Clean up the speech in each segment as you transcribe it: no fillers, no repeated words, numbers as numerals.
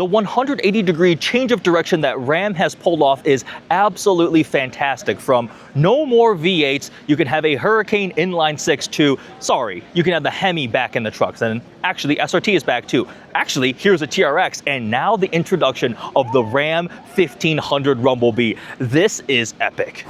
The 180-degree change of direction that Ram has pulled off is absolutely fantastic. From no more V8s, you can have a Hurricane inline 6 to, sorry, you can have the Hemi back in the trucks. And actually, SRT is back too. Actually, here's a TRX, and now the introduction of the Ram 1500 Rumblebee. This is epic.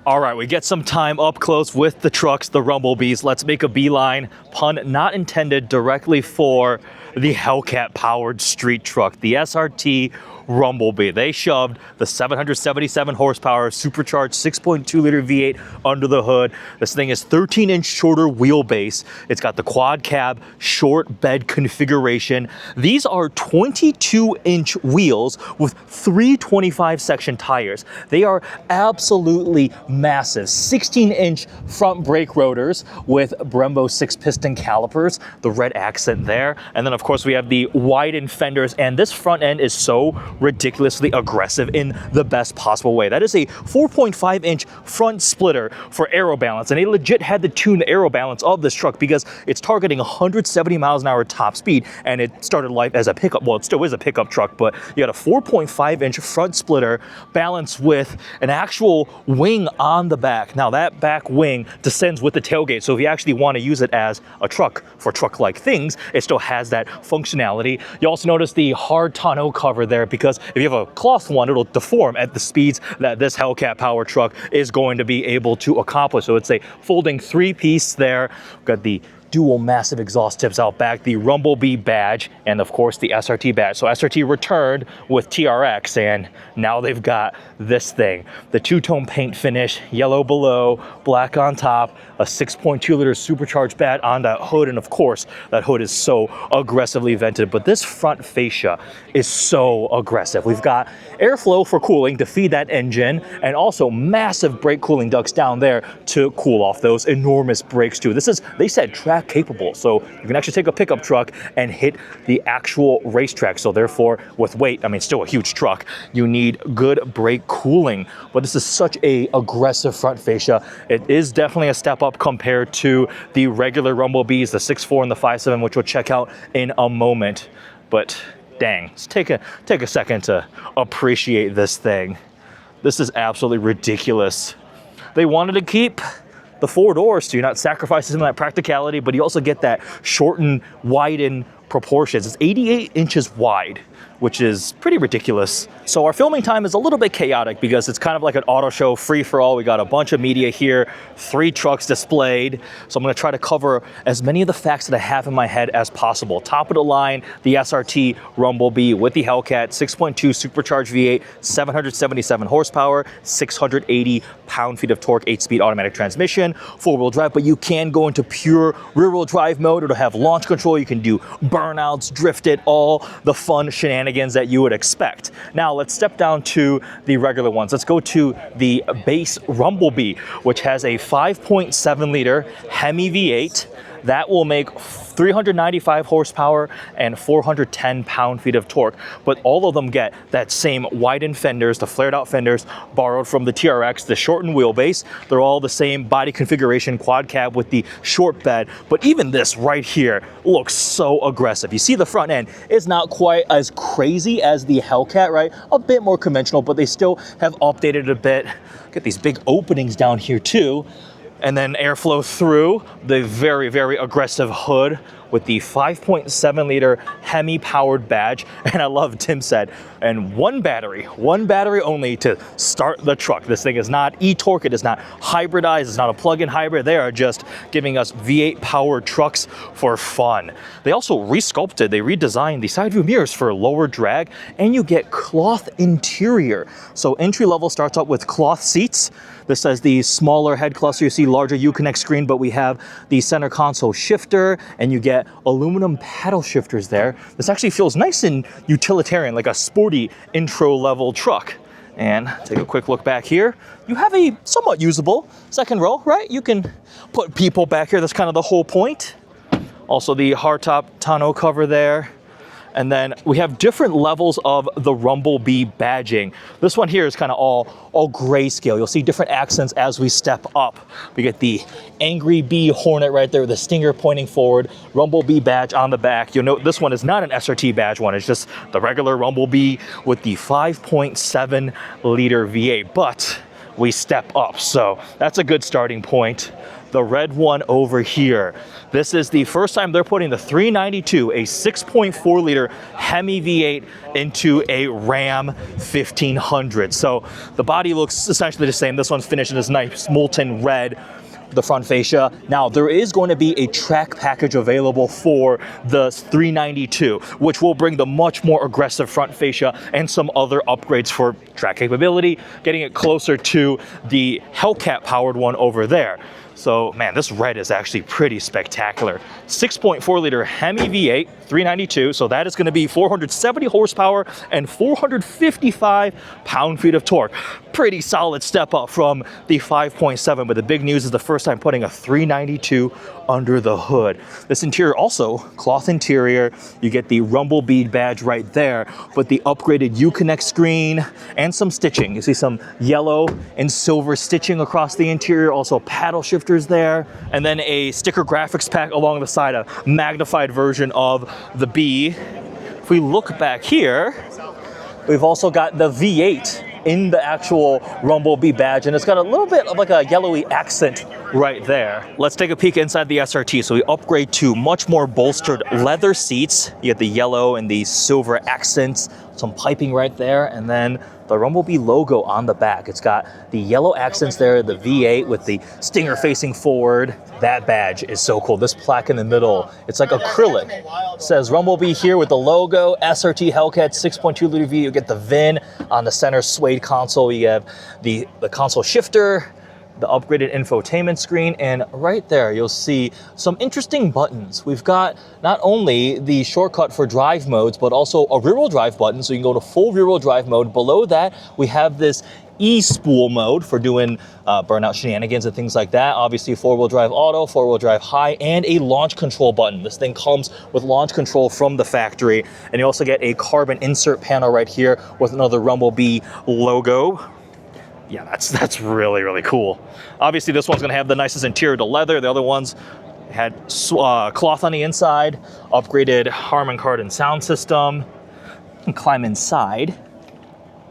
All right, we get some time up close with the trucks, the Rumblebees. Let's make a beeline, pun not intended, directly for the Hellcat powered street truck, the SRT Rumblebee. They shoved the 777 horsepower supercharged 6.2 liter V8 under the hood. This thing is 13-inch shorter wheelbase. It's got the quad cab, short bed configuration. These are 22-inch wheels with 325 section tires. They are absolutely massive. 16-inch front brake rotors with Brembos 6-piston calipers, the red accent there. And then of course we have the widened fenders, and this front end is so ridiculously aggressive in the best possible way. That is a 4.5-inch front splitter for aero balance, and they legit had to tune the aero balance of this truck because it's targeting 170 miles an hour top speed, and it started life as a pickup. Well, it still is a pickup truck, but you got a 4.5-inch front splitter balanced with an actual wing on the back. Now that back wing descends with the tailgate, so if you actually want to use it as a truck for truck-like things, it still has that functionality. You also notice the hard tonneau cover there, because if you have a cloth one, it'll deform at the speeds that this Hellcat power truck is going to be able to accomplish. So it's a folding 3-piece there. We've got the dual massive exhaust tips out back, the Rumblebee badge, and of course the SRT badge. So SRT returned with TRX, and now they've got this thing. The two-tone paint finish, yellow below, black on top, a 6.2 liter supercharged bat on that hood, and of course that hood is so aggressively vented. But this front fascia is so aggressive. We've got airflow for cooling to feed that engine, and also massive brake cooling ducts down there to cool off those enormous brakes too. This is, they said, track capable, so you can actually take a pickup truck and hit the actual racetrack. So therefore, with weight, I mean, still a huge truck, you need good brake cooling. But this is such a aggressive front fascia. It is definitely a step up compared to the regular Rumblebees, the 6.4 and the 5.7, which we'll check out in a moment. But dang, let's take a second to appreciate this thing. This is absolutely ridiculous. They wanted to keep the 4 doors, so you're not sacrificing some of that practicality, but you also get that shortened, widened proportions. It's 88 inches wide, which is pretty ridiculous. So our filming time is a little bit chaotic because it's kind of like an auto show, free for all. We got a bunch of media here, 3 trucks displayed. So I'm gonna try to cover as many of the facts that I have in my head as possible. Top of the line, the SRT Rumblebee with the Hellcat 6.2 supercharged V8, 777 horsepower, 680 pound-feet of torque, 8-speed automatic transmission, 4-wheel drive, but you can go into pure rear-wheel drive mode. It'll have launch control. You can do burnouts, drift it, all the fun shenanigans that you would expect. Now let's step down to the regular ones. Let's go to the base Rumblebee, which has a 5.7 liter Hemi V8 that will make 395 horsepower and 410 pound-feet of torque. But all of them get that same widened fenders, the flared out fenders borrowed from the TRX, the shortened wheelbase. They're all the same body configuration, quad cab with the short bed. But even this right here looks so aggressive. You see the front end is not quite as crazy as the Hellcat, right? A bit more conventional, but they still have updated it a bit. Get these big openings down here too. And then airflow through the very, very aggressive hood with the 5.7 liter Hemi powered badge. And I love Tim said, and one battery only to start the truck. This thing is not e-torque, it is not hybridized, it's not a plug-in hybrid. They are just giving us V8 powered trucks for fun. They also resculpted, they redesigned the side view mirrors for lower drag, and you get cloth interior. So entry level starts up with cloth seats. This has the smaller head cluster, you see larger Uconnect screen, but we have the center console shifter, and you get aluminum paddle shifters there. This actually feels nice and utilitarian, like a sporty intro level truck. And take a quick look back here. You have a somewhat usable second row, right? You can put people back here, that's kind of the whole point. Also the hardtop tonneau cover there. And then we have different levels of the Rumblebee badging. This one here is kind of all grayscale. You'll see different accents as we step up. We get the Angry Bee Hornet right there with the stinger pointing forward, Rumblebee badge on the back. You'll note this one is not an SRT badge one. It's just the regular Rumblebee with the 5.7 liter V8, but we step up. So that's a good starting point. The red one over here. This is the first time they're putting the 392, a 6.4 liter Hemi V8 into a Ram 1500. So the body looks essentially the same. This one's finished in this nice molten red, the front fascia. Now there is going to be a track package available for the 392, which will bring the much more aggressive front fascia and some other upgrades for track capability, getting it closer to the Hellcat powered one over there. So man, this red is actually pretty spectacular. 6.4 liter Hemi V8, 392. So that is going to be 470 horsepower and 455 pound-feet of torque. Pretty solid step up from the 5.7, but the big news is the first time putting a 392 under the hood. This interior also cloth interior. You get the Rumblebee badge right there, but the upgraded Uconnect screen and some stitching. You see some yellow and silver stitching across the interior, also paddle shifters there, and then a sticker graphics pack along the side, a magnified version of the Bee. If we look back here, we've also got the V8 in the actual Rumblebee badge, and it's got a little bit of like a yellowy accent right there. Let's take a peek inside the SRT. So we upgrade to much more bolstered leather seats. You get the yellow and the silver accents, some piping right there, and then the Rumblebee logo on the back. It's got the yellow accents there, the V8 with the stinger facing forward. That badge is so cool. This plaque in the middle, it's like acrylic. It says Rumblebee here with the logo, SRT Hellcat 6.2 liter V. You get the VIN on the center suede console. You have the console shifter, the upgraded infotainment screen, and right there you'll see some interesting buttons. We've got not only the shortcut for drive modes, but also a rear-wheel drive button, so you can go to full rear-wheel drive mode. Below that, we have this E-spool mode for doing burnout shenanigans and things like that. Obviously, four-wheel drive auto, four-wheel drive high, and a launch control button. This thing comes with launch control from the factory, and you also get a carbon insert panel right here with another Rumblebee logo. Yeah, that's really, really cool. Obviously, this one's gonna have the nicest interior to leather. The other ones had cloth on the inside, upgraded Harman Kardon sound system. You can climb inside.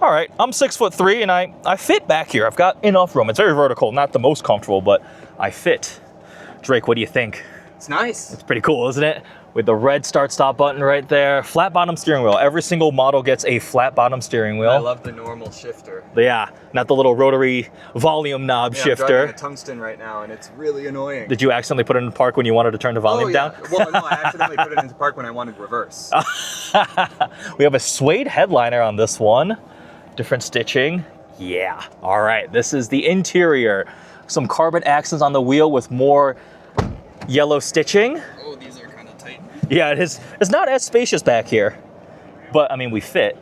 All right, I'm 6'3" and I fit back here. I've got enough room. It's very vertical, not the most comfortable, but I fit. Drake, what do you think? It's nice. It's pretty cool, isn't it? With the red start-stop button right there. Flat bottom steering wheel. Every single model gets a flat bottom steering wheel. I love the normal shifter. Yeah, not the little rotary volume knob shifter. I'm driving a tungsten right now, and it's really annoying. Did you accidentally put it in park when you wanted to turn the volume down? Well, no, I accidentally put it into park when I wanted reverse. We have a suede headliner on this one. Different stitching. Yeah. All right, this is the interior. Some carbon accents on the wheel with more yellow stitching. Oh, these are kind of tight. Yeah, it is. It's not as spacious back here, but I mean, we fit.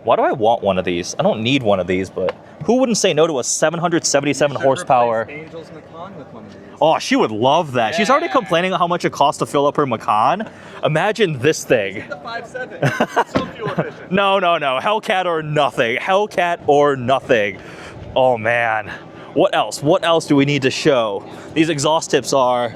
Why do I want one of these? I don't need one of these, but who wouldn't say no to a 777 horsepower? Angel's Macan with one of these. Oh, she would love that. Yeah. She's already complaining how much it costs to fill up her Macan. Imagine this thing. The 5.7. So fuel efficient. No. Hellcat or nothing. Hellcat or nothing. Oh man. What else? What else do we need to show? These exhaust tips are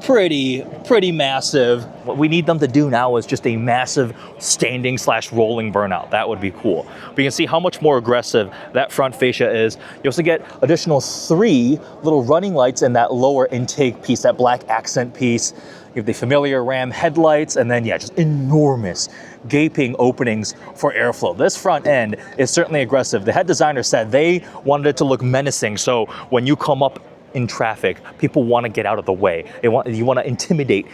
pretty massive. What we need them to do now is just a massive standing / rolling burnout. That would be cool. But you can see how much more aggressive that front fascia is. You also get additional 3 little running lights in that lower intake piece, that black accent piece. You have the familiar Ram headlights, and then yeah, just enormous gaping openings for airflow. This front end is certainly aggressive. The head designer said they wanted it to look menacing, so when you come up in traffic, people want to get out of the way. You want to intimidate,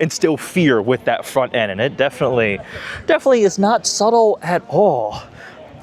instill fear with that front end, and it definitely is not subtle at all.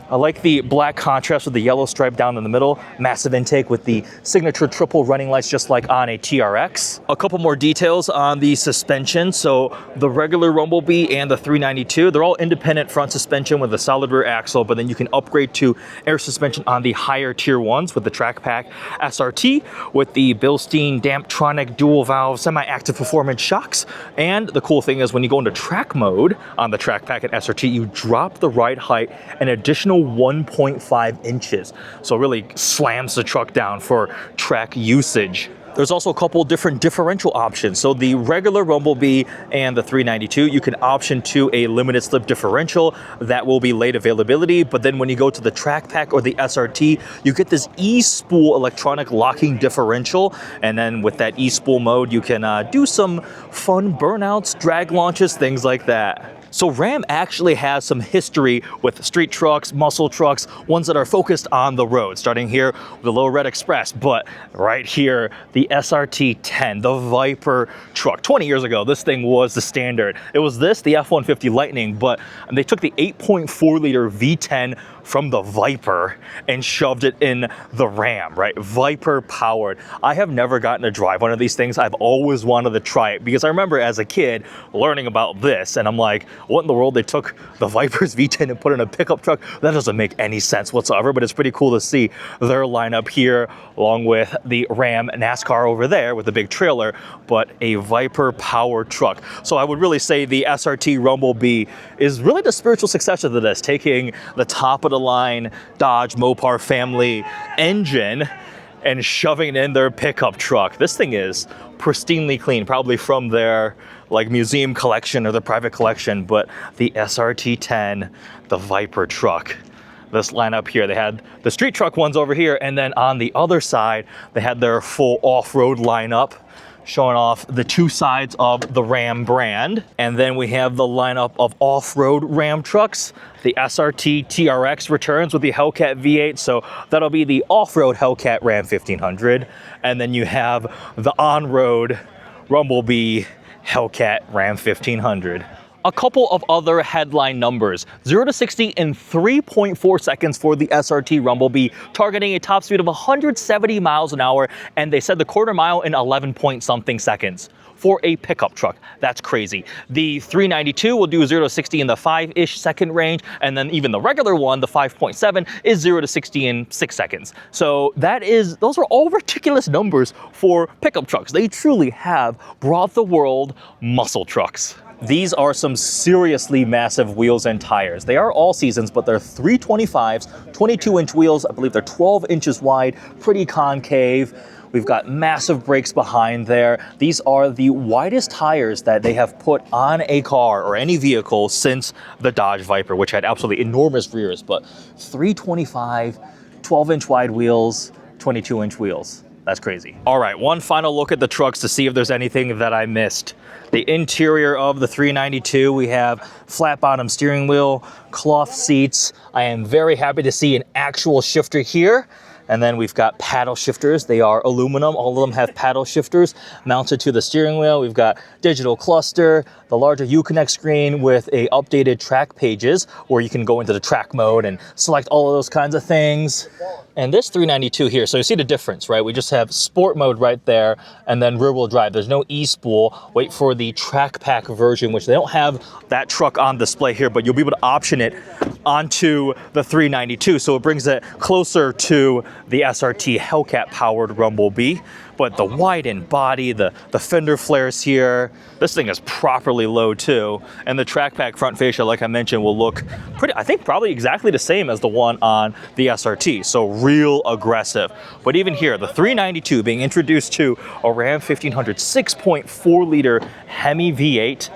I like the black contrast with the yellow stripe down in the middle. Massive intake with the signature triple running lights, just like on a TRX. A couple more details on the suspension. So the regular Rumblebee and the 392, they're all independent front suspension with a solid rear axle, but then you can upgrade to air suspension on the higher tier ones with the Track Pack SRT, with the Bilstein Damptronic dual valve semi-active performance shocks. And the cool thing is when you go into track mode on the Track Pack and SRT, you drop the ride height an additional 1.5 inches. So it really slams the truck down for track usage. There's also a couple different differential options. So the regular Rumblebee and the 392, you can option to a limited slip differential. That will be late availability. But then when you go to the Track Pack or the SRT, you get this E-spool electronic locking differential. And then with that E-spool mode, you can do some fun burnouts, drag launches, things like that. So Ram actually has some history with street trucks, muscle trucks, ones that are focused on the road, starting here with the Little Red Express, but right here, the SRT 10, the Viper truck. 20 years ago, this thing was the standard. It was this, the F-150 Lightning, but they took the 8.4 liter V10 from the Viper and shoved it in the Ram, right? Viper powered. I have never gotten to drive one of these things. I've always wanted to try it because I remember as a kid learning about this and I'm like, what in the world? They took the Viper's V10 and put it in a pickup truck? That doesn't make any sense whatsoever, but it's pretty cool to see their lineup here along with the Ram NASCAR over there with the big trailer, but a Viper powered truck. So I would really say the SRT Rumble Bee is really the spiritual successor to this, taking the top of the line Dodge Mopar family engine and shoving it in their pickup truck. This thing is pristinely clean, probably from their like museum collection or their private collection, but the SRT 10, the Viper truck. This lineup here, they had the street truck ones over here, and then on the other side, they had their full off-road lineup, showing off the 2 sides of the Ram brand. And then we have the lineup of off-road Ram trucks. The SRT TRX returns with the Hellcat V8, so that'll be the off-road Hellcat Ram 1500. And then you have the on-road Rumblebee Hellcat Ram 1500. A couple of other headline numbers. 0 to 60 in 3.4 seconds for the SRT Rumblebee, targeting a top speed of 170 miles an hour, and they said the quarter mile in 11 point something seconds for a pickup truck. That's crazy. The 392 will do 0 to 60 in the 5-ish second range, and then even the regular one, the 5.7, is 0 to 60 in 6 seconds. So those are all ridiculous numbers for pickup trucks. They truly have brought the world muscle trucks. These are some seriously massive wheels and tires. They are all seasons, but they're 325s, 22-inch wheels. I believe they're 12 inches wide, pretty concave. We've got massive brakes behind there. These are the widest tires that they have put on a car or any vehicle since the Dodge Viper, which had absolutely enormous rears, but 325, 12-inch wide wheels, 22-inch wheels. That's crazy. All right, one final look at the trucks to see if there's anything that I missed. The interior of the 392, we have flat bottom steering wheel, cloth seats. I am very happy to see an actual shifter here. And then we've got paddle shifters. They are aluminum. All of them have paddle shifters mounted to the steering wheel. We've got digital cluster, the larger Uconnect screen with a updated track pages where you can go into the track mode and select all of those kinds of things. And this 392 here, so you see the difference, right? We just have sport mode right there and then rear wheel drive. There's no E-spool. Wait for the Track Pack version, which they don't have that truck on display here, but you'll be able to option it onto the 392. So it brings it closer to the SRT Hellcat powered Rumblebee. but the widened body, the fender flares here, this thing is properly low too. And the track pack front fascia, like I mentioned, will look pretty, I think probably exactly the same as the one on the SRT. So real aggressive. But even here, the 392 being introduced to a Ram 1500 6.4 liter Hemi V8.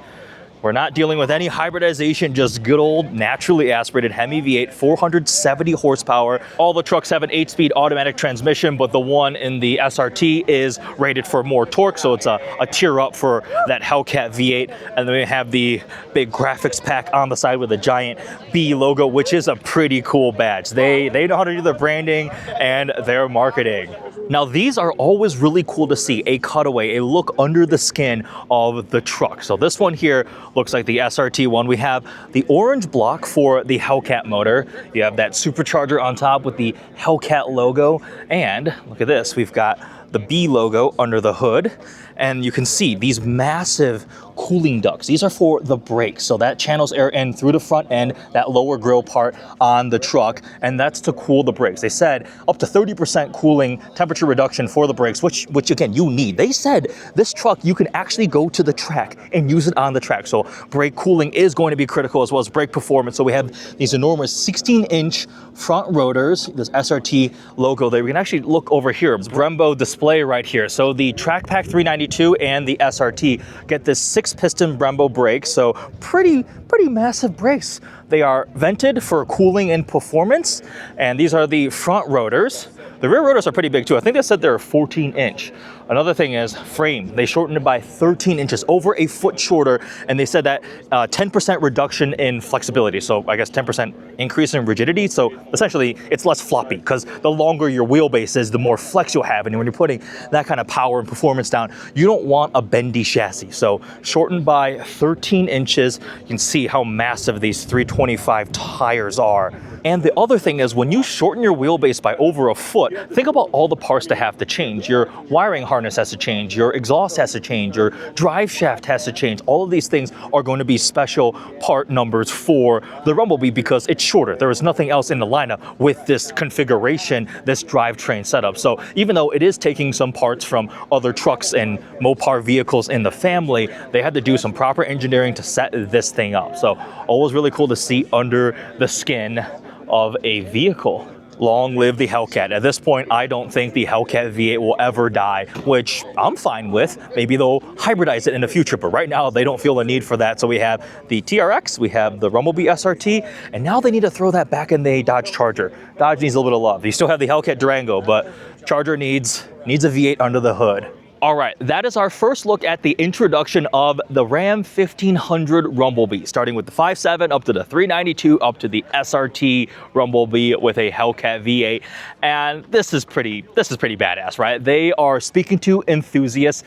We're not dealing with any hybridization, just good old naturally aspirated Hemi V8, 470 horsepower. All the trucks have an 8-speed automatic transmission, but the one in the SRT is rated for more torque, so it's a tier up for that Hellcat V8. And then we have the big graphics pack on the side with a giant Bee logo, which is a pretty cool badge. They know how to do their branding and their marketing. Now, these are always really cool to see, a cutaway, a look under the skin of the truck. So this one here looks like the SRT one. We have the orange block for the Hellcat motor. You have that supercharger on top with the Hellcat logo. And look at this, we've got the Bee logo under the hood. And you can see these massive cooling ducts. These are for the brakes. So that channels air in through the front end, that lower grill part on the truck, and that's to cool the brakes. They said up to 30% cooling temperature reduction for the brakes, which again, you need. They said this truck, you can actually go to the track and use it on the track. So brake cooling is going to be critical, as well as brake performance. So we have these enormous 16-inch front rotors, this SRT logo there. We can actually look over here. It's Brembo display right here. So the Track Pack 392 and the SRT get this 6-piston Brembo brakes, so pretty massive brakes. They are vented for cooling and performance, and these are the front rotors. The rear rotors are pretty big too. I think they said they're 14-inch. Another thing is frame. They shortened it by 13 inches, over a foot shorter, and they said that 10% reduction in flexibility. So I guess 10% increase in rigidity. So essentially, it's less floppy, because the longer your wheelbase is, the more flex you'll have. And when you're putting that kind of power and performance down, you don't want a bendy chassis. So shortened by 13 inches, you can see how massive these 325 tires are. And the other thing is, when you shorten your wheelbase by over a foot, think about all the parts that have to change. Your wiring harness has to change, your exhaust has to change, your drive shaft has to change. All of these things are going to be special part numbers for the Rumblebee because it's shorter. There is nothing else in the lineup with this configuration, this drivetrain setup. So even though it is taking some parts from other trucks and Mopar vehicles in the family, they had to do some proper engineering to set this thing up. So always really cool to see under the skin of a vehicle. Long live the Hellcat. At this point, I don't think the Hellcat V8 will ever die, which I'm fine with. Maybe they'll hybridize it in the future, but right now they don't feel the need for that. So we have the TRX, we have the Rumblebee SRT, and now they need to throw that back in the Dodge Charger. Dodge needs a little bit of love. You still have the Hellcat Durango, but Charger needs a V8 under the hood. All right, that is our first look at the introduction of the Ram 1500 Rumblebee, starting with the 5.7 up to the 392 up to the SRT Rumblebee with a Hellcat V8. And this is pretty badass, right? They are speaking to enthusiasts.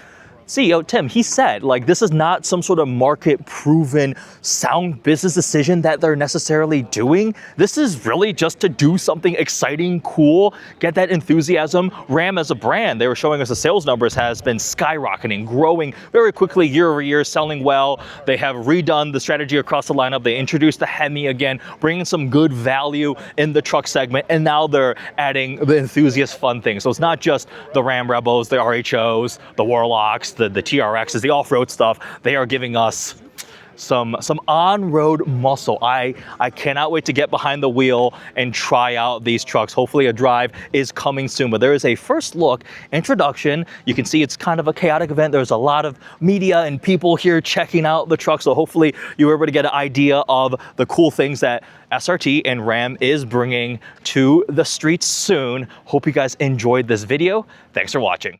CEO Tim, he said, like, this is not some sort of market-proven sound business decision that they're necessarily doing. This is really just to do something exciting, cool, get that enthusiasm. Ram as a brand, they were showing us the sales numbers has been skyrocketing, growing very quickly year over year, selling well. They have redone the strategy across the lineup. They introduced the Hemi again, bringing some good value in the truck segment, and now they're adding the enthusiast fun thing. So it's not just the Ram Rebels, the RHOs, the Warlocks, the TRXs, the off-road stuff. They are giving us some on-road muscle. I cannot wait to get behind the wheel and try out these trucks. Hopefully a drive is coming soon, but there is a first look introduction. You can see it's kind of a chaotic event. There's a lot of media and people here checking out the truck, so hopefully you were able to get an idea of the cool things that SRT and Ram is bringing to the streets soon. Hope you guys enjoyed this video. Thanks for watching.